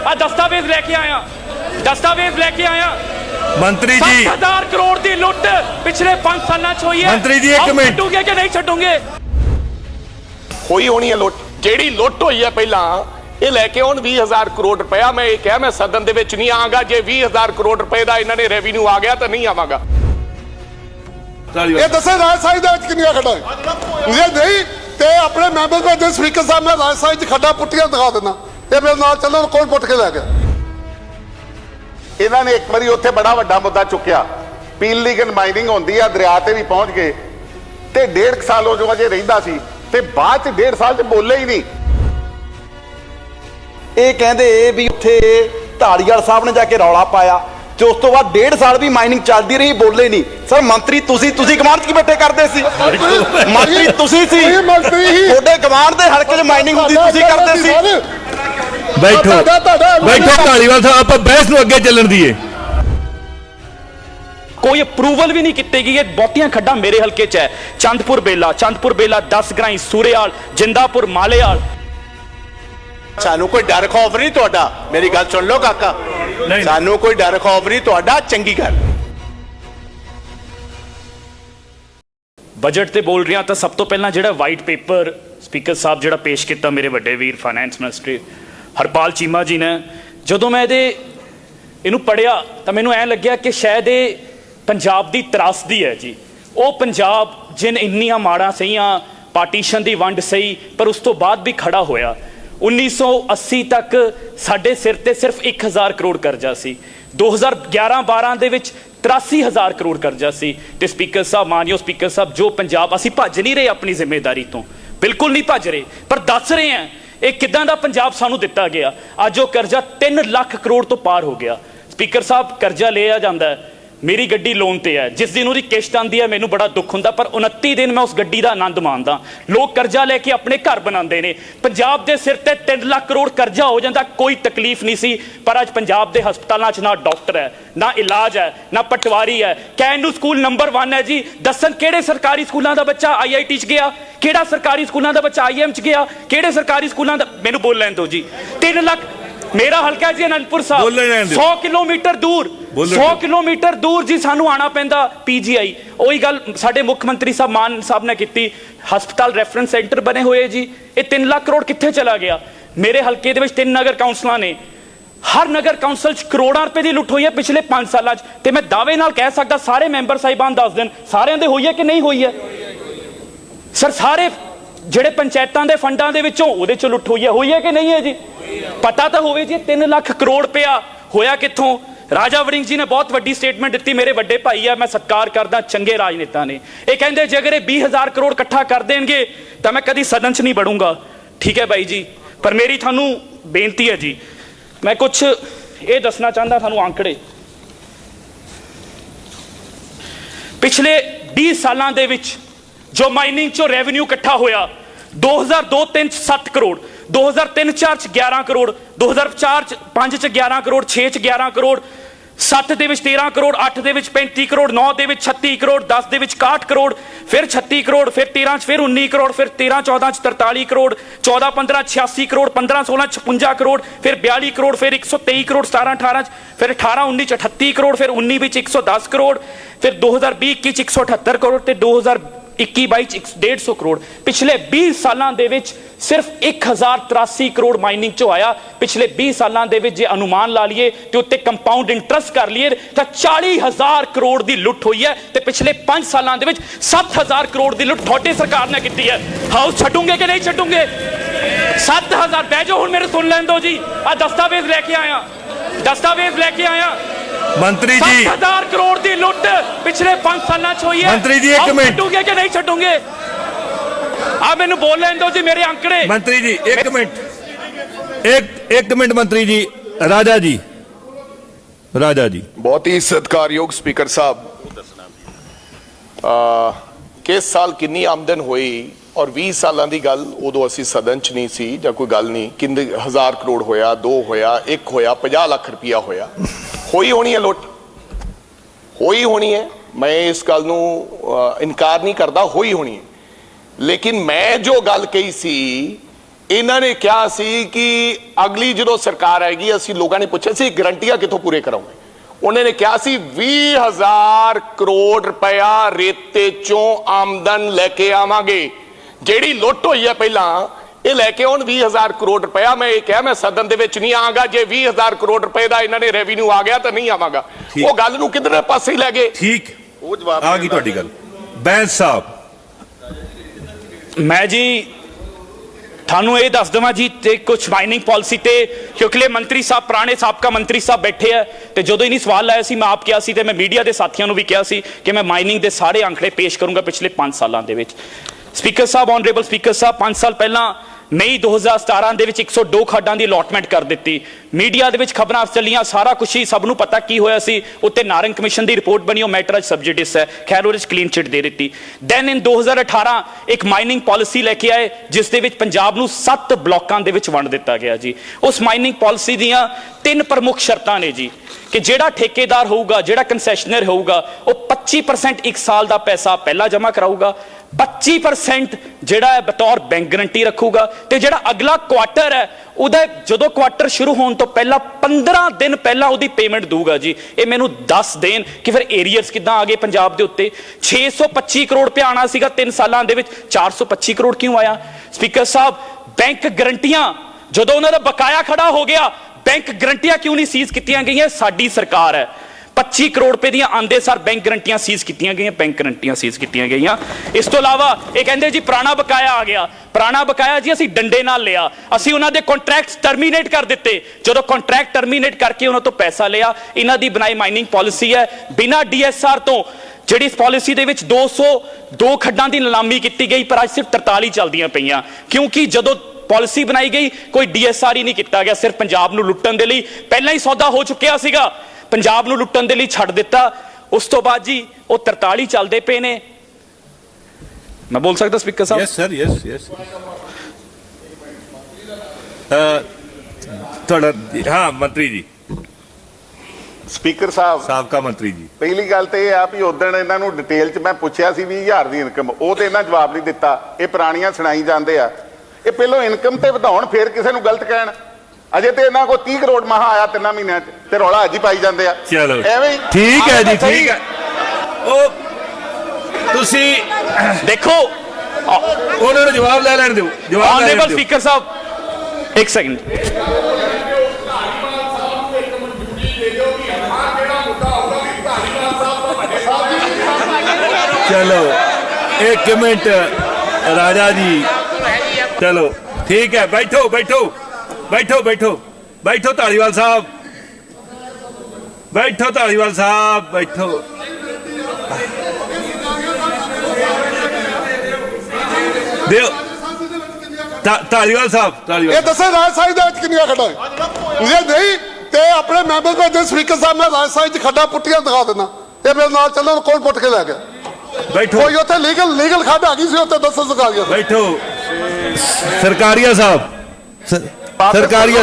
आ दस्तावेज लेके आया, दस्तावेज लेके आया। मंत्री जी 7,000 करोड़ की लुट पिछले 5 सालों च हुई है। मंत्री जी एक मिनट, छड्डोगे कि नहीं छड्डोगे? होई होनी है लुट, जेड़ी लुट हुई है पहला ये लैके आउण 20,000 करोड़ रुपया। मैं ये कहा मैं सदन दे विच नहीं आवांगा जे 20,000 करोड़ रुपए का इन्होंने रेवेन्यू आ गया तो नहीं आवांगा। ये दसे राजशाही दे विच कितनियां खड्डां जे नहीं ते अपने मैंबर भेजे स्पीकर साहब मैं राजशाही च खड्डां पुट्टियां दिखा देना, ये मेरे नाल चलो कौन पुट के लै गया। इन्होंने एक बार उत्थे बड़ा वड्डा मुद्दा चुक्या, पीलीगन माइनिंग होंदी है दरिया ते भी पहुंच गए ते 1.5 साल जो अजे रहिंदा सी ते बाद च 1.5 साल च बोले ही नहीं। ਇਹ ਕਹਿੰਦੇ ਵੀ ਉੱਥੇ ਢਾਲੀਵਾਲ ਸਾਹਿਬ ਨੇ ਜਾ ਕੇ ਰੌਲਾ ਪਾਇਆ ਤੇ ਉਸ ਤੋਂ ਬਾਅਦ 1.5 ਸਾਲ ਵੀ ਮਾਈਨਿੰਗ ਚੱਲਦੀ ਰਹੀ, ਬੋਲੇ ਨਹੀਂ। ਸਰ ਮੰਤਰੀ ਤੁਸੀਂ ਗਵਾਂਢ ਚ ਕੀ ਬੈਠੇ ਕਰਦੇ ਸੀ? ਮੰਤਰੀ ਤੁਸੀਂ ਸੀ, ਤੁਹਾਡੇ ਗਵਾਂਢ ਦੇ ਹਲਕੇ 'ਚ ਮਾਈਨਿੰਗ ਹੁੰਦੀ ਤੁਸੀਂ ਕਰਦੇ ਸੀ। बैठो बैठो ढालीवाल साहब, आप बहस नूं अगे चलन दीए। कोई अप्रूवल भी नहीं की गई है। बहुतियां खड्डां मेरे हल्के च है, चंदपुर बेला 10 ग्राई सूरेआल जिंदापुर मालेआल। सानू कोई डर खौफ नहीं तुहाडा, मेरी गल सुन लो काका, सानू कोई डर खौफ नहीं तुहाडा, चंगी गल। बजट ते बोल रहा तो सब तो पहला जिहड़ा वाइट पेपर स्पीकर साहब जिहड़ा पेश किया मेरे वड्डे वीर फाइनैंस मिनिस्टर हरपाल चीमा जी ने, जो मैं इनू पढ़िया तो मैनू ऐ लग्या कि शायद ये पंजाब की त्रासदी है जी। वो पंजाब जिन इन्नियां माड़ा सहियां, पार्टीशन की वंड सही पर उस तो बाद भी खड़ा होया। 1980 तक साडे सिर ते सिर्फ 1,000 करोड़ करजा सी, 2011-12 दे विच 83,000 करोड़ करजा सी। ते स्पीकर साहब, मानयोग स्पीकर साहब, जो पंजाब असीं भज नहीं रहे अपनी जिम्मेदारी तो, बिल्कुल नहीं भज रहे, पर दस रहे हैं ਇਹ ਕਿਦਾਂ ਦਾ ਪੰਜਾਬ ਸਾਨੂੰ ਦਿੱਤਾ ਗਿਆ। ਅੱਜ ਉਹ ਕਰਜ਼ਾ 3 ਲੱਖ ਕਰੋੜ ਤੋਂ ਪਾਰ ਹੋ ਗਿਆ। ਸਪੀਕਰ ਸਾਹਿਬ ਕਰਜ਼ਾ ਲਿਆ ਜਾਂਦਾ ਹੈ, ਮੇਰੀ ਗੱਡੀ ਲੋਨ ਤੇ ਹੈ, ਜਿਸ ਦਿਨ ਉਹਦੀ ਕਿਸ਼ਤ ਆਉਂਦੀ ਹੈ ਮੈਨੂੰ ਬੜਾ ਦੁੱਖ ਹੁੰਦਾ, ਪਰ 29 ਦਿਨ ਮੈਂ ਉਸ ਗੱਡੀ ਦਾ ਆਨੰਦ ਮਾਣਦਾ। ਲੋਕ ਕਰਜ਼ਾ ਲੈ ਕੇ ਆਪਣੇ ਘਰ ਬਣਾਉਂਦੇ ਨੇ, ਪੰਜਾਬ ਦੇ ਸਿਰ ਤੇ 3 ਲੱਖ ਕਰੋੜ ਕਰਜ਼ਾ ਹੋ ਜਾਂਦਾ, ਕੋਈ ਤਕਲੀਫ ਨਹੀਂ ਸੀ। ਪਰ ਅੱਜ ਪੰਜਾਬ ਦੇ ਹਸਪਤਾਲਾਂ 'ਚ ਨਾ ਡਾਕਟਰ ਹੈ, ਨਾ ਇਲਾਜ ਹੈ, ਨਾ ਪਟਵਾਰੀ ਹੈ। ਕਹਿਣ ਨੂੰ ਸਕੂਲ ਨੰਬਰ 1 ਹੈ ਜੀ, ਦੱਸਣ ਕਿਹੜੇ ਸਰਕਾਰੀ ਸਕੂਲਾਂ ਦਾ ਬੱਚਾ IIT 'ਚ ਗਿਆ, ਕਿਹੜਾ ਸਰਕਾਰੀ ਸਕੂਲਾਂ ਦਾ ਬੱਚਾ IIM 'ਚ ਗਿਆ, ਕਿਹੜੇ ਸਰਕਾਰੀ ਸਕੂਲਾਂ ਦਾ, ਮੈਨੂੰ ਬੋਲ ਲੈਣ ਦਿਓ ਜੀ। 3 ਲੱਖ मेरा हल्का जी अनंदपुर साहब 100 किलोमीटर दूर, 100 किलोमीटर दूर जी सानू आना पैंदा PGI। ਉਹੀ ਗੱਲ ਸਾਡੇ ਮੁੱਖ ਮੰਤਰੀ ਸਾਹਿਬ ਮਾਨ ਸਾਹਿਬ ਨੇ ਕੀਤੀ, ਹਸਪਤਾਲ ਰੈਫਰੈਂਸ ਸੈਂਟਰ ਬਣੇ ਹੋਏ ਜੀ। ਇਹ 3 ਲੱਖ ਕਰੋੜ ਕਿੱਥੇ ਚਲਾ ਗਿਆ? ਮੇਰੇ ਹਲਕੇ ਦੇ ਵਿੱਚ 3 ਨਗਰ ਕੌਂਸਲਾਂ ਨੇ, ਹਰ ਨਗਰ ਕੌਂਸਲ 'ਚ ਕਰੋੜਾਂ ਰੁਪਏ ਦੀ ਲੁੱਟ ਹੋਈ ਹੈ ਪਿਛਲੇ 5 ਸਾਲਾਂ 'ਚ। ਤੇ ਮੈਂ ਦਾਅਵੇ ਨਾਲ ਕਹਿ ਸਕਦਾ ਸਾਰੇ ਮੈਂਬਰ ਸਾਹਿਬਾਨ ਦੱਸ ਦੇਣ ਸਾਰਿਆਂ ਦੇ ਹੋਈ ਹੈ ਕਿ ਨਹੀਂ ਹੋਈ ਹੈ। ਸਰ ਸਾਰੇ ਜਿਹੜੇ ਪੰਚਾਇਤਾਂ ਦੇ ਫੰਡਾਂ ਦੇ ਵਿੱਚੋਂ ਉਹਦੇ 'ਚ ਲੁੱਟ ਹੋਈ ਹੈ ਕਿ ਨਹੀਂ ਹੈ ਜੀ? पता तो होवे जी 3 लाख करोड़ रुपया होया कित्थों? राजा वड़िंग जी ने बहुत वड्डी स्टेटमेंट दी, मेरे वड्डे भाई है, मैं सत्कार करदा, चंगे राजनेता ने। ये कहंदे जे अगर 20,000 करोड़ इकट्ठा कर देंगे तो मैं कभी सदन च नहीं बढ़ूंगा। ठीक है भाई जी, पर मेरी थानू बेनती है जी, मैं कुछ ये दसना चाहता थानू आंकड़े। पिछले 20 सालां दे विच जो माइनिंग चो रेवेन्यू इकट्ठा होया 2002-03 च 7 करोड़, 2003-04 च 11 करोड़, 2004-05 च 11 करोड़, 6 च 11 करोड़, 7 ਦੇ ਵਿੱਚ 13 ਕਰੋੜ, 8 ਦੇ ਵਿੱਚ 35 ਕਰੋੜ, 9 ਦੇ ਵਿੱਚ 36 ਕਰੋੜ, 10 ਦੇ ਵਿੱਚ 61 ਕਰੋੜ, ਫਿਰ 36 ਕਰੋੜ, ਫਿਰ 13 ਚ ਫਿਰ 19 ਕਰੋੜ, ਫਿਰ 13-14 ਚ 43 ਕਰੋੜ, 14-15 86 ਕਰੋੜ, 15-16 56 ਕਰੋੜ, ਫਿਰ 42 ਕਰੋੜ, ਫਿਰ 123 ਕਰੋੜ, 17-18 ਚ, ਫਿਰ 18-19 ਚ 38 ਕਰੋੜ, ਫਿਰ 19 ਵਿੱਚ 110 ਕਰੋੜ, ਫਿਰ 2020-21 ਚ 178 ਕਰੋੜ ਤੇ 2021-22 ਚ 150 ਕਰੋੜ। ਪਿਛਲੇ 20 ਸਾਲਾਂ ਦੇ ਵਿੱਚ सिर्फ 1,083 करोड़ माइनिंग चो आया। पिछले 20 सालों के जे अनुमान ला लीए तो उत्ते कंपाउंड इंटरस्ट कर लीए तो 40,000 करोड़ की लुट हुई है। तो पिछले 5 सालों के 7,000 करोड़ की लुट थोड़े सरकार ने की है। हाउस छड्डोगे कि नहीं छड्डोगे? 7,000 बह जाओ, हुण मेरे सुन लैन दो जी। आ दस्तावेज लेके आया, दस्तावेज लेके आया। मंत्री जी 7,000 करोड़ की लुट पिछले 5 सालों च हुई है। मंत्री जी एक मिनट, छड्डोगे कि नहीं छड्डोगे? आप मैनू बोल लें दो जी, मेरे आंकड़े। मंत्री जी एक मिनट, एक मिनट मंत्री जी। राजा जी, राजा जी। बहुत ही सत्कारयोग स्पीकर साहब, किस साल कितनी आमदन हुई और 20 सालों की गल उदों असी सदन च नहीं सी जां कोई गल नहीं, कितने 1,000 करोड़ होया, 2 होया, 1 होया, 50 लाख रुपया होया, होई होनी है लुट, होई होनी है। मैं इस गल नूं इनकार नहीं करता, होई होनी है। लेकिन मैं जो गल कही सी ਇਹਨਾਂ ਨੇ ਕਿਹਾ ਸੀ ਕਿ ਅਗਲੀ ਜਦੋਂ ਸਰਕਾਰ ਆਏਗੀ, ਅਸੀਂ ਲੋਕਾਂ ਨੇ ਪੁੱਛਿਆ ਸੀ ਗਰੰਟੀਆਂ ਕਿੱਥੋਂ ਪੂਰੇ ਕਰਾਉਂਗੇ। ਉਹਨਾਂ ਨੇ ਕਿਹਾ ਸੀ 20,000 ਕਰੋੜ ਰੁਪਇਆ ਰੇਤੇ ਚੋਂ ਆਮਦਨ ਲੈ ਕੇ ਆਵਾਂਗੇ। ਜਿਹੜੀ ਲੁੱਟ ਹੋਈ ਹੈ ਪਹਿਲਾਂ, ਇਹ ਲੈ ਕੇ ਆਉਣ 20,000 ਕਰੋੜ ਰੁਪਇਆ। ਮੈਂ ਇਹ ਕਿਹਾ ਮੈਂ ਸਦਨ ਦੇ ਵਿੱਚ ਨਹੀਂ ਆਵਾਂਗਾ ਜੇ 20,000 ਕਰੋੜ ਰੁਪਏ ਦਾ ਇਹਨਾਂ ਨੇ ਰੈਵਨਿਊ ਆ ਗਿਆ ਤਾਂ ਨਹੀਂ ਆਵਾਂਗਾ। ਉਹ ਗੱਲ ਨੂੰ ਕਿਧਰੇ ਪਾਸੇ ਹੀ ਲੈ ਗਏ। ਠੀਕ, ਉਹ ਜਵਾਬ ਆ ਗਈ ਤੁਹਾਡੀ ਗੱਲ। ਬੈਂਸ ਸਾਹਿਬ, ਮੈਂ ਜੀ ਤੁਹਾਨੂੰ ਇਹ ਦੱਸ ਦੇਵਾਂ ਜੀ, ਤੇ ਕੁਝ ਮਾਈਨਿੰਗ ਪਾਲਿਸੀ ਤੇ ਕਿਉਂਕਿ ਮੰਤਰੀ ਸਾਹਿਬ ਪੁਰਾਣੇ ਸਾਬਕਾ ਮੰਤਰੀ ਸਾਹਿਬ ਬੈਠੇ ਆ, ਤੇ ਜਦੋਂ ਇਹਨੀ ਸਵਾਲ ਆਇਆ ਸੀ ਮੈਂ ਆਪ ਕਿਹਾ ਸੀ ਤੇ ਮੈਂ ਮੀਡੀਆ ਦੇ ਸਾਥੀਆਂ ਨੂੰ ਵੀ ਕਿਹਾ ਸੀ ਕਿ ਮੈਂ ਮਾਈਨਿੰਗ ਦੇ ਸਾਰੇ ਅੰਕੜੇ ਪੇਸ਼ ਕਰੂੰਗਾ ਪਿਛਲੇ 5 ਸਾਲਾਂ ਦੇ ਵਿੱਚ। ਸਪੀਕਰ ਸਾਹਿਬ, ਆਨਰੇਬਲ ਸਪੀਕਰ ਸਾਹਿਬ, 5 ਸਾਲ ਪਹਿਲਾਂ ਮਈ 2017 ਦੇ ਵਿੱਚ 102 ਖਾਡਾਂ ਦੀ ਅਲਾਟਮੈਂਟ ਕਰ ਦਿੱਤੀ। ਮੀਡੀਆ ਦੇ ਵਿੱਚ ਖਬਰਾਂ ਚੱਲੀਆਂ, ਸਾਰਾ ਕੁਝ ਹੀ ਸਭ ਨੂੰ ਪਤਾ ਕੀ ਹੋਇਆ ਸੀ। ਉੱਤੇ ਨਾਰੰਗ ਕਮਿਸ਼ਨ ਦੀ ਰਿਪੋਰਟ ਬਣੀ, ਉਹ ਮੈਟਰ ਅੱਜ ਸਬਜੈਕਟਿਸ ਹੈ, ਖੈਰ ਉਹਦੇ 'ਚ ਕਲੀਨ ਚਿੱਟ ਦੇ ਦਿੱਤੀ। ਦੈਨ ਇਨ 2018 ਇੱਕ ਮਾਈਨਿੰਗ ਪਾਲਿਸੀ ਲੈ ਕੇ ਆਏ ਜਿਸ ਦੇ ਵਿੱਚ ਪੰਜਾਬ ਨੂੰ 7 ਬਲਾਕਾਂ ਦੇ ਵਿੱਚ ਵੰਡ ਦਿੱਤਾ ਗਿਆ ਜੀ। ਉਸ ਮਾਈਨਿੰਗ ਪਾਲਿਸੀ ਦੀਆਂ 3 ਪ੍ਰਮੁੱਖ ਸ਼ਰਤਾਂ ਨੇ ਜੀ ਕਿ ਜਿਹੜਾ ਠੇਕੇਦਾਰ ਹੋਊਗਾ, ਜਿਹੜਾ ਕੰਸੈਸ਼ਨਰ ਹੋਊਗਾ, ਉਹ 25% 1 ਸਾਲ ਦਾ ਪੈਸਾ ਪਹਿਲਾਂ ਜਮ੍ਹਾਂ ਕਰਾਊਗਾ, 25% ਜਿਹੜਾ ਹੈ ਬਤੌਰ ਬੈਂਕ ਗਰੰਟੀ ਰੱਖੂਗਾ, ਤੇ ਜਿਹੜਾ ਅਗਲਾ ਕੁਆਟਰ ਹੈ ਉਹਦਾ ਜਦੋਂ ਕੁਆਟਰ ਸ਼ੁਰੂ ਹੋਣ ਤੋਂ ਪਹਿਲਾਂ 15 ਦਿਨ ਪਹਿਲਾਂ ਉਹਦੀ ਪੇਮੈਂਟ ਦਊਗਾ ਜੀ। ਇਹ ਮੈਨੂੰ ਦੱਸ ਦੇਣ ਕਿ ਫਿਰ ਏਰੀਅਰਸ ਕਿੱਦਾਂ ਆ ਗਏ ਪੰਜਾਬ ਦੇ ਉੱਤੇ। 625 ਕਰੋੜ ਰੁਪਇਆ ਆਣਾ ਸੀਗਾ 3 ਸਾਲਾਂ ਦੇ ਵਿੱਚ, 425 ਕਰੋੜ ਕਿਉਂ ਆਇਆ? ਸਪੀਕਰ ਸਾਹਿਬ, ਬੈਂਕ ਗਰੰਟੀਆਂ ਜਦੋਂ ਉਹਨਾਂ ਦਾ ਬਕਾਇਆ ਖੜਾ ਹੋ ਗਿਆ, ਬੈਂਕ ਗਰੰਟੀਆਂ ਕਿਉਂ ਨਹੀਂ ਸੀਜ਼ ਕੀਤੀਆਂ ਗਈਆਂ? ਸਾਡੀ ਸਰਕਾਰ ਹੈ। 25 ਕਰੋੜ ਰੁਪਏ ਦੀਆਂ ਆਂਦੇ ਸਰ ਬੈਂਕ ਗਰੰਟੀਆਂ ਸੀਜ਼ ਕੀਤੀਆਂ ਗਈਆਂ, ਬੈਂਕ ਗਰੰਟੀਆਂ ਸੀਜ਼ ਕੀਤੀਆਂ ਗਈਆਂ। ਇਸ ਤੋਂ ਇਲਾਵਾ ਇਹ ਕਹਿੰਦੇ ਜੀ ਪੁਰਾਣਾ ਬਕਾਇਆ ਆ ਗਿਆ। ਪੁਰਾਣਾ ਬਕਾਇਆ ਜੀ ਅਸੀਂ ਡੰਡੇ ਨਾਲ ਲਿਆ, ਅਸੀਂ ਉਹਨਾਂ ਦੇ ਕੰਟਰੈਕਟਸ ਟਰਮੀਨੇਟ ਕਰ ਦਿੱਤੇ। ਜਦੋਂ ਕੰਟਰੈਕਟ ਟਰਮੀਨੇਟ ਕਰਕੇ ਉਹਨਾਂ ਤੋਂ ਪੈਸਾ ਲਿਆ, ਇਹਨਾਂ ਦੀ ਬਣਾਈ ਮਾਈਨਿੰਗ ਪਾਲਿਸੀ ਹੈ ਬਿਨਾਂ DSR ਤੋਂ, ਜਿਹੜੀ ਇਸ ਪਾਲਿਸੀ ਦੇ ਵਿੱਚ 202 ਖੱਡਾਂ ਦੀ ਨਿਲਾਮੀ ਕੀਤੀ ਗਈ, ਪਰ ਅੱਜ ਸਿਰਫ 43 ਚੱਲਦੀਆਂ ਪਈਆਂ ਕਿਉਂਕਿ ਜਦੋਂ ਪਾਲਿਸੀ ਬਣਾਈ ਗਈ ਕੋਈ DSR ਹੀ ਨਹੀਂ ਕੀਤਾ ਗਿਆ, ਸਿਰਫ ਪੰਜਾਬ ਨੂੰ ਲੁੱਟਣ ਦੇ ਲਈ। ਪਹਿਲਾਂ ਹੀ ਸੌਦਾ ਹੋ ਚੁੱਕਿਆ ਸੀਗਾ, ਪੰਜਾਬ ਨੂੰ ਲੁੱਟਣ ਦੇ ਲਈ ਛੱਡ ਦਿੱਤਾ। ਉਸ ਤੋਂ ਬਾਅਦ ਜੀ ਉਹ 43 ਚੱਲਦੇ ਪਏ ਨੇ। ਮੈਂ ਬੋਲ ਸਕਦਾ ਸਪੀਕਰ ਸਾਹਿਬ? Yes sir, yes. ਤੁਹਾਡਾ ਹਾਂ ਮੰਤਰੀ ਜੀ, ਸਪੀਕਰ ਸਾਹਿਬ, ਸਾਬਕਾ ਮੰਤਰੀ ਜੀ। ਪਹਿਲੀ ਗੱਲ ਤੇ ਇਹ ਆ ਵੀ ਉਦੋਂ ਇਹਨਾਂ ਨੂੰ ਡਿਟੇਲ 'ਚ ਮੈਂ ਪੁੱਛਿਆ ਸੀ 20,000 ਦੀ ਇਨਕਮ, ਉਹ ਤੇ ਇਹਨਾਂ ਜਵਾਬ ਨਹੀਂ ਦਿੱਤਾ। ਇਹ ਪੁਰਾਣੀਆਂ ਸੁਣਾਈ ਜਾਂਦੇ ਆ। ਇਹ ਪਹਿਲੋਂ ਇਨਕਮ ਤੇ ਵਧਾਉਣ, ਫਿਰ ਕਿਸੇ ਨੂੰ ਗਲਤ ਕਹਿਣ। ਅਜੇ ਤੇ ਇਹਨਾਂ ਕੋਲ 30 ਕਰੋੜ ਮਹਾ ਆਇਆ 3 ਮਹੀਨਿਆਂ 'ਚ, ਤੇ ਰੌਲਾ ਅੱਜ ਹੀ ਪਾਈ ਜਾਂਦੇ ਆ। ਚਲੋ ਐਵੇਂ ਠੀਕ ਹੈ ਜੀ, ਠੀਕ ਹੈ। ਉਹ ਤੁਸੀਂ ਦੇਖੋ, ਉਹਨਾਂ ਨੂੰ ਜਵਾਬ ਲੈ ਲੈਣ ਦਿਓ। ਜਵਾਬ ਲੈ ਲੈਣ ਆਨਰੇਬਲ ਦਿਓ। ਸਪੀਕਰ ਸਾਹਿਬ, ਇੱਕ ਸੈਕਿੰਡ। ਚਲੋ 1 ਮਿੰਟ ਰਾਜਾ ਜੀ, ਚਲੋ ਠੀਕ ਹੈ। ਬੈਠੋ ਧਾਲੀਵਾਲ ਸਾਹਿਬ, ਬੈਠੋ। ਦਿਓ ਧਾਲੀਵਾਲ ਸਾਹਿਬ, ਇਹ ਦੱਸੇ ਰਾਜ ਸਾਹਿਬ ਦੇ ਵਿੱਚ ਕਿੰਨੀਆਂ ਖੱਡਾਂ ਜੇ ਨਹੀਂ ਤੇ ਆਪਣੇ ਮੈਂਬਰ ਭੇਜੇ। ਸਪੀਕਰ ਸਾਹਿਬ, ਮੈਂ ਰਾਜ ਸਾਹਿਬ 'ਚ ਖੱਡਾਂ ਪੁੱਟੀਆਂ ਦਿਖਾ ਦਿੰਦਾ। ਇਹ ਮੇਰੇ ਨਾਲ ਚੱਲਣ, ਕੌਣ ਪੁੱਟ ਕੇ ਲੈ ਗਿਆ? ਬੈਠੋ। ਕੋਈ ਉੱਥੇ ਲੀਗਲ ਖੱਡ ਆ ਗਈ ਸੀ, ਉੱਥੇ ਦੱਸੋ ਸਰਕਾਰੀਆ ਬੈਠੋ। ਸਰਕਾਰੀਆ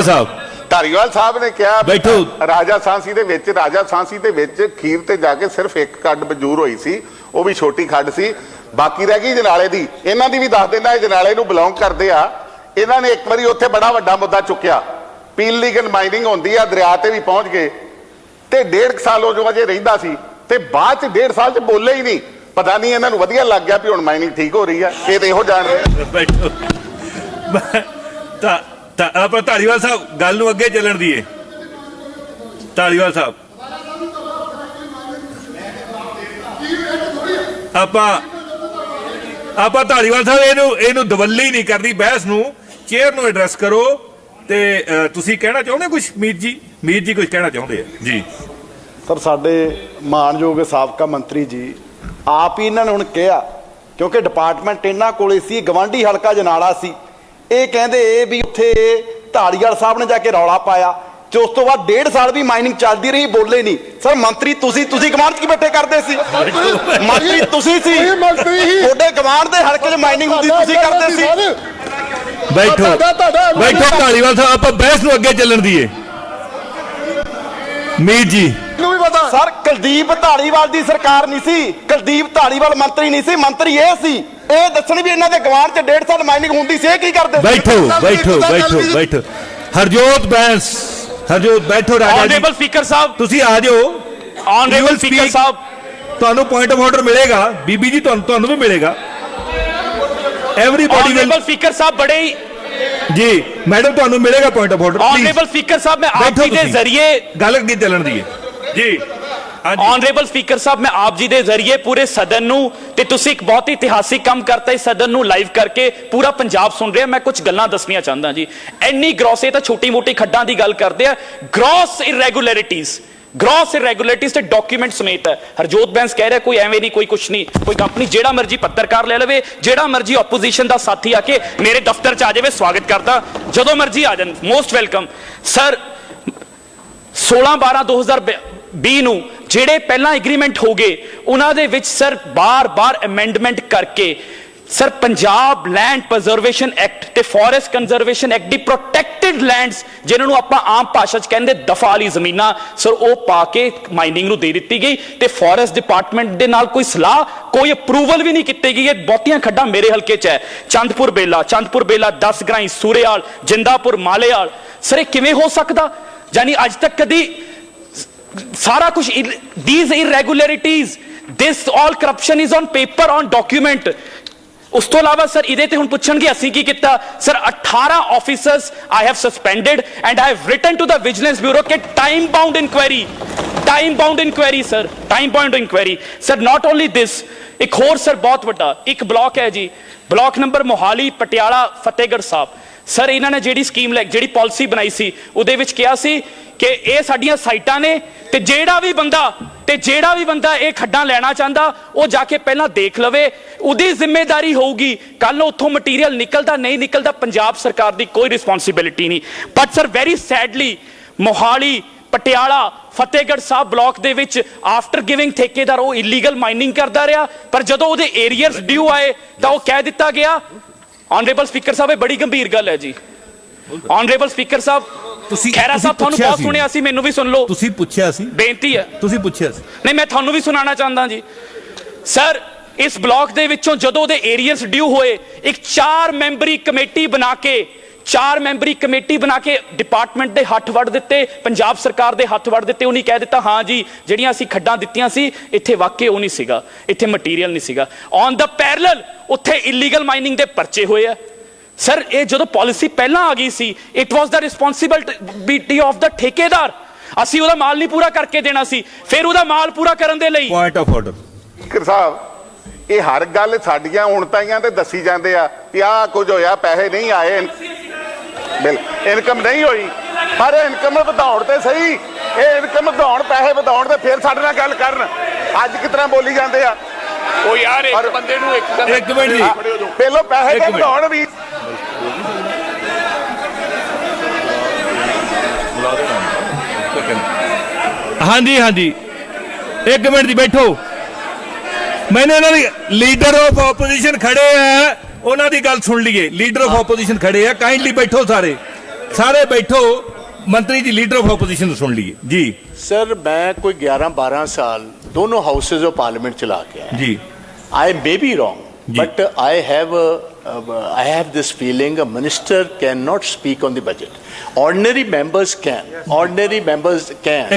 ਸਾਹਿਬ, ਧਾਰੀਵਾਲ ਸਾਹਿਬ ਨੇ ਕਿਹਾ ਬੈਠੋ। ਰਾਜਾ ਸਾਂਸੀ ਦੇ ਵਿੱਚ ਖੀਰ ਤੇ ਜਾ ਕੇ ਸਿਰਫ ਇੱਕ ਖੱਡ ਮਨਜ਼ੂਰ ਹੋਈ ਸੀ, ਉਹ ਵੀ ਛੋਟੀ ਖੱਡ ਸੀ, ਬਾਕੀ ਰਹਿ ਗਈ ਜਨਾਲੇ ਦੀ। ਇਹਨਾਂ ਦੀ ਵੀ ਦੱਸ ਦਿੰਦਾ, ਇਹ ਜਨਾਲੇ ਨੂੰ ਬਿਲੋਂਗ ਕਰਦੇ ਆ। ਇਹਨਾਂ ਨੇ ਇੱਕ ਵਾਰੀ ਉੱਥੇ ਬੜਾ ਵੱਡਾ ਮੁੱਦਾ ਚੁੱਕਿਆ, ਪੀਲੀਗਨ ਮਾਈਨਿੰਗ ਹੁੰਦੀ ਆ, ਦਰਿਆ ਤੇ ਵੀ ਪਹੁੰਚ ਗਏ, ਤੇ 1.5 ਸਾਲ ਜੋ ਅਜੇ ਰਹਿੰਦਾ ਸੀ, ਤੇ ਬਾਅਦ ਚ 1.5 ਸਾਲ ਚ ਬੋਲੇ ਹੀ ਨਹੀਂ। ਪਤਾ ਨਹੀਂ ਇਹਨਾਂ ਨੂੰ ਵਧੀਆ ਲੱਗ ਗਿਆ ਵੀ ਹੁਣ ਮਾਈਨਿੰਗ ਠੀਕ ਹੋ ਰਹੀ ਆ। ਇਹ ਤੇ ਇਹੋ ਜਾਣ ਰਹੇ। ਬੈਠੋ। ਆਪਾਂ ਧਾਲੀਵਾਲ ਸਾਹਿਬ ਗੱਲ ਨੂੰ ਅੱਗੇ ਚੱਲਣ ਦੀਏ। ਧਾਲੀਵਾਲ ਸਾਹਿਬ, ਆਪਾਂ ਧਾਲੀਵਾਲ ਸਾਹਿਬ ਇਹਨੂੰ ਦਵੱਲੀ ਨਹੀਂ ਕਰਨੀ ਬਹਿਸ ਨੂੰ, ਚੇਅਰ ਨੂੰ ਐਡਰੈਸ ਕਰੋ। ਤੇ ਤੁਸੀਂ ਕਹਿਣਾ ਚਾਹੁੰਦੇ ਕੁਝ? ਮੀਰ ਜੀ ਕੁਝ ਕਹਿਣਾ ਚਾਹੁੰਦੇ ਆ ਜੀ? ਸਰ, ਸਾਡੇ ਮਾਨਯੋਗ ਸਾਬਕਾ ਮੰਤਰੀ ਜੀ ਆਪ ਹੀ ਇਹਨਾਂ ਨੇ ਹੁਣ ਕਿਹਾ, ਕਿਉਂਕਿ ਡਿਪਾਰਟਮੈਂਟ ਇਹਨਾਂ ਕੋਲੇ ਸੀ, ਗਵਾਂਢੀ ਹਲਕਾ ਜਨਾਲਾ ਸੀ। ਇਹ ਕਹਿੰਦੇ ਵੀ ਉੱਥੇ ਧਾਲੀਵਾਲ ਸਾਹਿਬ ਨੇ ਜਾ ਕੇ ਰੌਲਾ ਪਾਇਆ, ਤੇ ਉਸ ਤੋਂ ਬਾਅਦ 1.5 ਸਾਲ ਵੀ ਮਾਈਨਿੰਗ ਚੱਲਦੀ ਰਹੀ, ਬੋਲੇ ਨਹੀਂ। ਸਰ, ਮੰਤਰੀ ਤੁਸੀਂ ਗਵਾਂਢ 'ਚ ਕੀ ਬੈਠੇ ਕਰਦੇ ਸੀ? ਮੰਤਰੀ ਤੁਸੀਂ ਸੀ, ਤੁਹਾਡੇ ਗਵਾਂਢ ਦੇ ਹਲਕੇ 'ਚ ਮਾਈਨਿੰਗ ਹੁੰਦੀ, ਤੁਸੀਂ ਕਰਦੇ ਸੀ। ਬੈਠੋ ਧਾਲੀਵਾਲ ਸਾਹਿਬ, ਆਪਾਂ ਬਹਿਸ ਨੂੰ ਅੱਗੇ ਚੱਲਣ ਦੀਏ। ਮੀਰ ਜੀ ਨੂੰ ਵੀ ਪਤਾ ਸਰ, ਕੁਲਦੀਪ ਧਾਲੀਵਾਲ ਦੀ ਸਰਕਾਰ ਨਹੀਂ ਸੀ, ਕੁਲਦੀਪ ਧਾਲੀਵਾਲ ਮੰਤਰੀ ਨਹੀਂ ਸੀ, ਮੰਤਰੀ ਇਹ ਸੀ ਇਹ ਦੱਸਣ ਵੀ ਇਹਨਾਂ ਦੇ ਗਵਾਂਢ 'ਚ 1.5 ਸਾਲ ਮਾਈਨਿੰਗ ਹੁੰਦੀ ਸੀ, ਇਹ ਕੀ ਕਰਦੇ? ਬੈਠੋ ਹਰਜੋਤ ਬੈਂਸ, ਹਰਜੋਤ ਬੈਠੋ ਰਾਜਾ ਜੀ। ਆਨਰੇਬਲ ਸਪੀਕਰ ਸਾਹਿਬ, ਤੁਸੀਂ ਆ ਜਾਓ। ਆਨਰੇਬਲ ਸਪੀਕਰ ਸਾਹਿਬ, ਤੁਹਾਨੂੰ ਪੁਆਇੰਟ ਆਫ ਆਰਡਰ ਮਿਲੇਗਾ ਬੀਬੀ ਜੀ, ਤੁਹਾਨੂੰ ਵੀ ਮਿਲੇਗਾ। ਐਵਰੀਬਾਡੀ ਆਨਰੇਬਲ ਸਪੀਕਰ ਸਾਹਿਬ ਬੜੇ ਹੀ ਜੀ ਮੈਡਮ ਤੁਹਾਨੂੰ ਮਿਲੇਗਾ point of order. Honourable speaker ਸਾਹਿਬ ਮੈਂ ਆਪ ਜੀ ਦੇ ਜ਼ਰੀਏ ਗੱਲ ਅੱਗੇ ਚੱਲਣ ਦੀ ਹੈ ਜੀ। ਆਨਰੇਬਲ ਸਪੀਕਰ ਸਾਹਿਬ ਮੈਂ ਆਪ ਜੀ ਦੇ ਜ਼ਰੀਏ ਪੂਰੇ ਸਦਨ ਨੂੰ, ਤੇ ਤੁਸੀਂ ਇੱਕ ਬਹੁਤ ਹੀ ਇਤਿਹਾਸਿਕ ਕੰਮ ਕਰਤਾ ਇਸ ਸਦਨ ਨੂੰ ਲਾਈਵ ਕਰਕੇ ਪੂਰਾ ਪੰਜਾਬ ਸੁਣ ਰਿਹਾ, ਮੈਂ ਕੁਝ ਗੱਲਾਂ ਦੱਸਣੀਆਂ ਚਾਹੁੰਦਾ ਜੀ। ਇੰਨੀ ਗ੍ਰੋਸ, ਇਹ ਤਾਂ ਛੋਟੀ ਮੋਟੀ ਖੱਡਾਂ ਦੀ ਗੱਲ ਕਰਦੇ ਆ, ਗ੍ਰੋਸ ਇਰੈਗੂਲਰਿਟੀਜ਼ ਤੇ ਡਾਕੂਮੈਂਟ ਸਮੇਤ ਹੈ। ਹਰਜੋਤ ਬੈਂਸ ਕਹਿ ਰਿਹਾ ਕੋਈ ਐਵੇਂ ਨਹੀਂ, ਕੋਈ ਕੁਛ ਨਹੀਂ, ਕੋਈ ਕੰਪਨੀ ਜਿਹੜਾ ਮਰਜ਼ੀ ਪੱਤਰਕਾਰ ਲੈ ਲਵੇ, ਜਿਹੜਾ ਮਰਜ਼ੀ ਆਪੋਜੀਸ਼ਨ ਦਾ ਸਾਥੀ ਆ ਕੇ ਮੇਰੇ ਦਫ਼ਤਰ 'ਚ ਆ ਜਾਵੇ, ਸਵਾਗਤ ਕਰਦਾ, ਜਦੋਂ ਮਰਜ਼ੀ ਆ ਜਾਣ, ਮੋਸਟ ਵੈਲਕਮ। ਸਰ 16/12/2020 ਨੂੰ ਜਿਹੜੇ ਪਹਿਲਾਂ ਐਗਰੀਮੈਂਟ ਹੋ ਗਏ ਉਹਨਾਂ ਦੇ ਵਿੱਚ ਸਰ ਬਾਰ-ਬਾਰ ਅਮੈਂਡਮੈਂਟ ਕਰਕੇ ਸਰ ਪੰਜਾਬ ਲੈਂਡ ਪ੍ਰਜ਼ਰਵੇਸ਼ਨ ਐਕਟ ਤੇ ਫੋਰੈਸਟ ਕੰਜ਼ਰਵੇਸ਼ਨ ਐਕਟ ਦੀ ਪ੍ਰੋਟੈਕਟਡ ਲੈਂਡਸ, ਜਿਨ੍ਹਾਂ ਨੂੰ ਆਪਾਂ ਆਮ ਭਾਸ਼ਾ 'ਚ ਕਹਿੰਦੇ ਦਫਾ ਵਾਲੀ ਜ਼ਮੀਨਾਂ, ਸਰ ਉਹ ਪਾ ਕੇ ਮਾਈਨਿੰਗ ਨੂੰ ਦੇ ਦਿੱਤੀ ਗਈ ਤੇ ਫੋਰੈਸਟ ਡਿਪਾਰਟਮੈਂਟ ਦੇ ਨਾਲ ਕੋਈ ਸਲਾਹ, ਕੋਈ ਅਪਰੂਵਲ ਵੀ ਨਹੀਂ ਕੀਤੀ ਗਈ। ਇਹ ਬਹੁਤੀਆਂ ਖੱਡਾਂ ਮੇਰੇ ਹਲਕੇ 'ਚ ਹੈ, ਚੰਦਪੁਰ ਬੇਲਾ 10 ਗਰਾਈ, ਸੂਰੇਵਾਲ, ਜਿੰਦਾਪੁਰ, ਮਾਲੇਵਾਲ। ਸਰ ਇਹ ਕਿਵੇਂ ਹੋ ਸਕਦਾ? ਯਾਨੀ ਅੱਜ ਤੱਕ ਕਦੀ ਸਾਰਾ ਕੁਝ, these irregularities, this all corruption is on paper, on document। ਉਸ ਤੋਂ ਇਲਾਵਾ ਸਰ ਇਹਦੇ ਤੇ ਹੁਣ ਪੁੱਛਣਗੇ ਅਸੀਂ ਕੀ ਕੀਤਾ। Sir 18 officers I have suspended and I have written to the vigilance bureau ਕਿ time bound inquiry sir, time bound inquiry. Sir not only this, ਇੱਕ ਹੋਰ ਸਰ ਬਹੁਤ ਵੱਡਾ ਇੱਕ ਬਲਾਕ ਹੈ ਜੀ, block number Mohali, Patiala, Fatehgarh Sahib. Sir ਇਹਨਾਂ ਨੇ ਜਿਹੜੀ ਸਕੀਮ ਜਿਹੜੀ ਪਾਲਿਸੀ ਬਣਾਈ ਸੀ ਉਹਦੇ ਵਿੱਚ ਕਿਹਾ ਸੀ ਕਿ ਇਹ ਸਾਡੀਆਂ ਸਾਈਟਾਂ ਨੇ ਤੇ ਜਿਹੜਾ ਵੀ ਬੰਦਾ ਇਹ ਖੱਡਾਂ ਲੈਣਾ ਚਾਹੁੰਦਾ ਉਹ ਜਾ ਕੇ ਪਹਿਲਾਂ ਦੇਖ ਲਵੇ, ਉਹਦੀ ਜ਼ਿੰਮੇਵਾਰੀ ਹੋਊਗੀ। ਕੱਲ ਨੂੰ ਉੱਥੋਂ ਮਟੀਰੀਅਲ ਨਿਕਲਦਾ ਨਹੀਂ ਨਿਕਲਦਾ, ਪੰਜਾਬ ਸਰਕਾਰ ਦੀ ਕੋਈ ਰਿਸਪੌਂਸਿਬਿਲਿਟੀ ਨਹੀਂ। But sir very sadly Mohali, Patiala, Fatehgarh Sahib block ਦੇ ਵਿੱਚ ਆਫਟਰ ਗਿਵਿੰਗ ਠੇਕੇਦਾਰ ਉਹ ਇਲੀਗਲ ਮਾਈਨਿੰਗ ਕਰਦਾ ਰਿਹਾ, ਪਰ ਜਦੋਂ ਉਹਦੇ ਏਰੀਅਰਸ ਡਿਊ ਆਏ ਤਾਂ ਉਹ ਕਹਿ ਦਿੱਤਾ ਗਿਆ। ਆਨਰੇਬਲ ਸਪੀਕਰ ਸਾਹਿਬ ਇਹ ਬੜੀ ਗੰਭੀਰ ਗੱਲ ਹੈ ਜੀ। ਆਨਰੇਬਲ ਸਪੀਕਰ ਸਾਹਿਬ, ਤੁਸੀਂ ਖੈਰਾ ਸਾਹਿਬ ਤੁਹਾਨੂੰ ਬਹੁਤ ਸੁਣਿਆ ਸੀ, ਮੈਨੂੰ ਵੀ ਸੁਣ ਲਓ। ਤੁਸੀਂ ਪੁੱਛਿਆ ਸੀ, ਬੇਨਤੀ ਹੈ ਤੁਸੀਂ ਪੁੱਛਿਆ ਸੀ। ਨਹੀਂ ਮੈਂ ਤੁਹਾਨੂੰ ਵੀ ਸੁਣਾਉਣਾ ਚਾਹੁੰਦਾ ਜੀ। ਸਰ ਇਸ ਬਲਾਕ ਦੇ ਵਿੱਚੋਂ ਜਦੋਂ ਉਹਦੇ ਏਰੀਅਰਸ ਡਿਊ ਹੋਏ, ਇੱਕ 4 ਮੈਂਬਰੀ ਕਮੇਟੀ ਬਣਾ ਕੇ ਡਿਪਾਰਟਮੈਂਟ ਦੇ ਹੱਥ ਵੜ ਦਿੱਤੇ, ਪੰਜਾਬ ਸਰਕਾਰ ਦੇ ਹੱਥ ਵੜ ਦਿੱਤੇ। ਉਹਨੇ ਕਹਿ ਦਿੱਤਾ ਹਾਂ ਜੀ ਜਿਹੜੀਆਂ ਅਸੀਂ ਖੱਡਾਂ ਦਿੱਤੀਆਂ ਸੀ ਇੱਥੇ ਵਾਕਈ ਉਹ ਨਹੀਂ ਸੀਗਾ, ਇੱਥੇ ਮਟੀਰੀਅਲ ਨਹੀਂ ਸੀਗਾ। ਔਨ ਦਾ ਪੈਰਲਲ ਉੱਥੇ ਇਲੀਗਲ ਮਾਈਨਿੰਗ ਦੇ ਪਰਚੇ ਹੋਏ ਆ। ਸਰ ਇਹ ਜਦੋਂ ਪਾਲਿਸੀ ਪਹਿਲਾਂ ਆ ਗਈ ਸੀ, it was the responsibility of the ਠੇਕੇਦਾਰ। ਅਸੀਂ ਉਹਦਾ ਮਾਲ ਨਹੀਂ ਪੂਰਾ ਕਰਕੇ ਦੇਣਾ ਸੀ, ਫਿਰ ਉਹਦਾ ਮਾਲ ਪੂਰਾ ਕਰਨ ਦੇ ਲਈ ਪੁਆਇੰਟ ਆਫ ਆਰਡਰ। ਸਪੀਕਰ ਸਾਹਿਬ, ਇਹ ਹਰ ਗੱਲ ਸਾਡੀਆਂ ਉਣਤਾਈਆਂ ਤੇ ਦੱਸੀ ਜਾਂਦੇ ਆ ਕਿ ਆਹ ਕੁਝ ਹੋਇਆ, ਪੈਸੇ ਨਹੀਂ ਆਏ, ਇਨਕਮ ਨਹੀਂ ਹੋਈ। ਪਰ ਇਨਕਮ ਵਧਾਉਣ ਤੇ ਸਹੀ, ਇਹ ਇਨਕਮ ਵਧਾਉਣ, ਪੈਸੇ ਵਧਾਉਣ ਤੇ ਫਿਰ ਸਾਡੇ ਨਾਲ ਗੱਲ ਕਰਨ। ਅੱਜ ਕਿਸ ਤਰ੍ਹਾਂ ਬੋਲੀ ਜਾਂਦੇ ਆ ਉਹ ਯਾਰ, ਇੱਕ ਬੰਦੇ ਨੂੰ ਇੱਕ ਮਿੰਟ ਜੀ, ਪਹਿਲਾਂ ਪੈਸੇ ਤੇ ਵਧਾਉਣ ਵੀ। ਹਾਂਜੀ ਇੱਕ ਮਿੰਟ ਜੀ ਬੈਠੋ। ਮੈंने ਇਹਨਾਂ ਦੀ ਲੀਡਰ ਆਫ ਆਪੋਜੀਸ਼ਨ ਖੜੇ ਆ, ਉਹਨਾਂ ਦੀ ਗੱਲ ਸੁਣ ਲਈਏ। ਲੀਡਰ ਆਫ ਆਪੋਜੀਸ਼ਨ ਖੜੇ ਆ, ਕਾਈਂਡਲੀ ਬੈਠੋ, ਸਾਰੇ ਬੈਠੋ। ਮੰਤਰੀ ਜੀ ਲੀਡਰ ਆਫ ਆਪੋਜੀਸ਼ਨ ਸੁਣ ਲਈਏ ਜੀ। सर मैं कोई 11-12 साल दोनों हाउसेज ऑफ पार्लियामेंट चला के आया जी। I may be wrong but I have this feeling a minister cannot speak on the budget. Ordinary members can.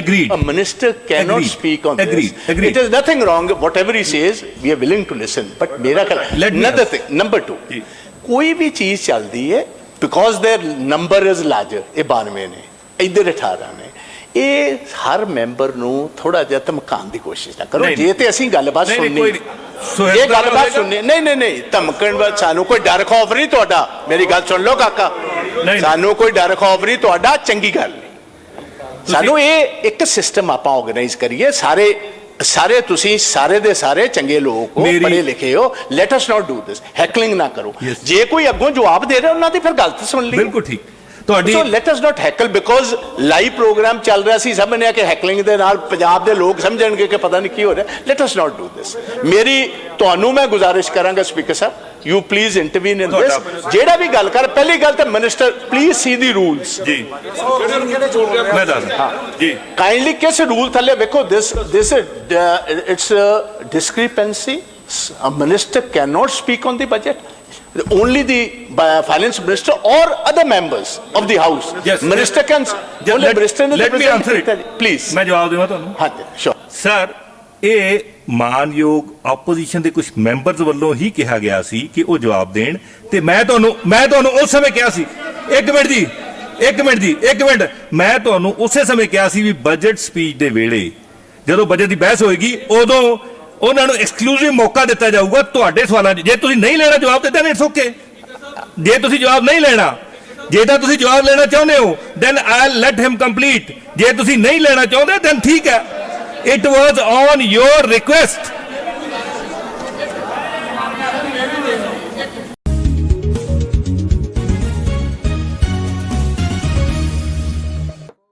Agreed. A minister cannot Agreed. speak on Agreed. this. Agreed. It is nothing wrong. Whatever he says, we are willing to listen. But मेरा another thing. Number 2. कोई भी चीज चलती है because their number is larger. ये 92 ने, इधर 18 ने। ਇਹ ਹਰ ਮੈਂਬਰ ਨੂੰ ਥੋੜਾ ਜਿਹਾ ਧਮਕਾਉਣ ਦੀ ਕੋਸ਼ਿਸ਼ ਨਾ ਕਰੋ। ਜੇ ਤੇ ਅਸੀਂ ਗੱਲਬਾਤ ਸੁਣਨੀ, ਇਹ ਗੱਲਬਾਤ ਸੁਣਨੀ ਨਹੀਂ ਧਮਕਣ ਵਾਲ ਸਾਨੂੰ ਕੋਈ ਡਰ ਖੌਫ ਨਹੀਂ ਤੁਹਾਡਾ। ਮੇਰੀ ਗੱਲ ਸੁਣ ਲਓ ਕਾਕਾ, ਸਾਨੂੰ ਕੋਈ ਡਰ ਖੌਫ ਨਹੀਂ ਤੁਹਾਡਾ, ਚੰਗੀ ਗੱਲ ਨਹੀਂ। ਸਾਨੂੰ ਇਹ ਇੱਕ ਸਿਸਟਮ ਆਪਾਂ ਆਰਗੇਨਾਈਜ਼ ਕਰੀਏ, ਸਾਰੇ ਤੁਸੀਂ ਸਾਰੇ ਦੇ ਸਾਰੇ ਚੰਗੇ ਲੋਕ ਹੋ, ਪੜ੍ਹੇ ਲਿਖੇ ਹੋ। Let us not do this, ਹੈਕਲਿੰਗ ਨਾ ਕਰੋ। ਜੇ ਕੋਈ ਅੱਗੋਂ ਜਵਾਬ ਦੇ ਰਿਹਾ ਉਹਨਾਂ ਦੀ ਫਿਰ ਗਲਤ ਸੁਣ ਲਈ। ਬਿਲਕੁਲ ਠੀਕ। ਤੁਹਾਡੀ So let us not heckle because live program ਚੱਲ ਰਿਹਾ ਸੀ, ਸਭ ਨੇ ਕਿ ਹੈਕਲਿੰਗ ਦੇ ਨਾਲ ਪੰਜਾਬ ਦੇ ਲੋਕ ਸਮਝਣਗੇ ਕਿ ਪਤਾ ਨਹੀਂ ਕੀ ਹੋ ਰਿਹਾ। Let us not do this. ਮੇਰੀ ਤੁਹਾਨੂੰ ਮੈਂ ਗੁਜ਼ਾਰਿਸ਼ ਕਰਾਂਗਾ speaker Sahib, you please intervene in this. ਜਿਹੜਾ ਵੀ ਗੱਲ ਕਰ, ਪਹਿਲੀ ਗੱਲ ਤਾਂ minister please C the rules ਜੀ। ਮੈਂ ਦੱਸਦਾ ਜੀ, ਕਾਈਂਡਲੀ ਕਿਸ ਰੂਲ ਥੱਲੇ ਵੇਖੋ। this it's a discrepancy A minister cannot speak on the budget. Only the finance minister or other members of the house. Yes. Minister can. Only minister and the let me answer it. Please. ਮੈਂ ਜਵਾਬ ਦੇਵਾਂ ਤੁਹਾਨੂੰ हाँ जी, sure. Sir ਇਹ ਮਾਨਯੋਗ opposition ਦੇ ਕੁਝ members ਵੱਲੋਂ ਹੀ ਕਿਹਾ ਗਿਆ ਸੀ ਕਿ ਉਹ ਜਵਾਬ ਦੇਣ ਤੇ ਮੈਂ ਤੁਹਾਨੂੰ ਉਸ ਸਮੇਂ ਕਿਹਾ ਸੀ ਇੱਕ ਮਿੰਟ ਮੈਂ ਤੁਹਾਨੂੰ ਉਸੇ ਸਮੇਂ ਕਿਹਾ ਸੀ ਵੀ ਬਜਟ ਸਪੀਚ ਦੇ ਵੇਲੇ ਜਦੋਂ ਬਜਟ ਦੀ ਬਹਿਸ ਹੋਏਗੀ ਉਦੋਂ ਉਹਨਾਂ ਨੂੰ ਐਕਸਕਲੂਸਿਵ ਮੌਕਾ ਦਿੱਤਾ ਜਾਊਗਾ ਤੁਹਾਡੇ ਸਵਾਲਾਂ 'ਚ ਜੇ ਤੁਸੀਂ ਨਹੀਂ ਲੈਣਾ ਜਵਾਬ ਤਾਂ ਇਟਸ ਓਕੇ ਜੇ ਤੁਸੀਂ ਜਵਾਬ ਨਹੀਂ ਲੈਣਾ ਜੇ ਤਾਂ ਤੁਸੀਂ ਜਵਾਬ ਲੈਣਾ ਚਾਹੁੰਦੇ ਹੋ then I'll let him complete ਜੇ ਤੁਸੀਂ ਨਹੀਂ ਲੈਣਾ ਚਾਹੁੰਦੇ ਦੈਨ ਠੀਕ ਹੈ It was on your request